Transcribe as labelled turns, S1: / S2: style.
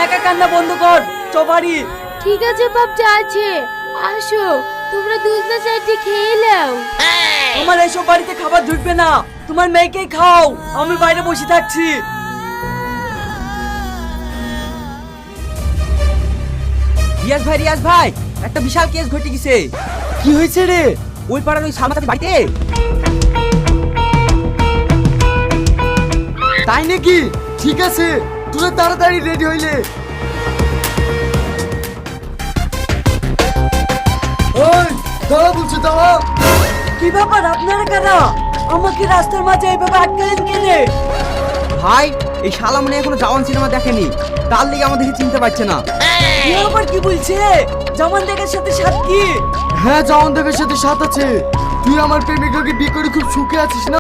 S1: একা কান্না বন্ধ কর, চ বাড়ি।
S2: ঠিক আছে বাপ, যাচ্ছে। আসো, তোমরা দুজনে চাইতে খেয়ে নাও।
S1: আমার এসব বাড়িতে খাবার ঢুকবে না, তোমার মেয়েকেই খাও, আমি বাইরে বসে থাকছি।
S3: রিয়াজ ভাই একটা বিশাল কেস ঘটে গেছে।
S1: কি হয়েছে রে?
S3: ওই পাড়ার ওই সালমাতার বাড়িতে।
S1: তাই নাকি? ঠিক আছে, তোরা তাড়াতাড়ি রেডি হইলে। ওই দাঁড়া বলছি, দাঁড়া। কি ব্যাপার, আপনারা কারা? আমাকে রাস্তার মাঝে এইভাবে আটকালেন কেনে?
S3: ভাই এই শালা মনে হয় এখনো জওয়ান সিনেমা দেখেনি, তার লিগে আমাদেরকে চিনতে পারছে না।
S1: এ আবার কি বলছে? জামান দেখার সাথে সাথ কি?
S4: হ্যাঁ, জওয়ান দেবের সাথে সাথ আছে। তুই আমার প্রেমিকাকে বিয়ে করে খুব সুখে আছিস না?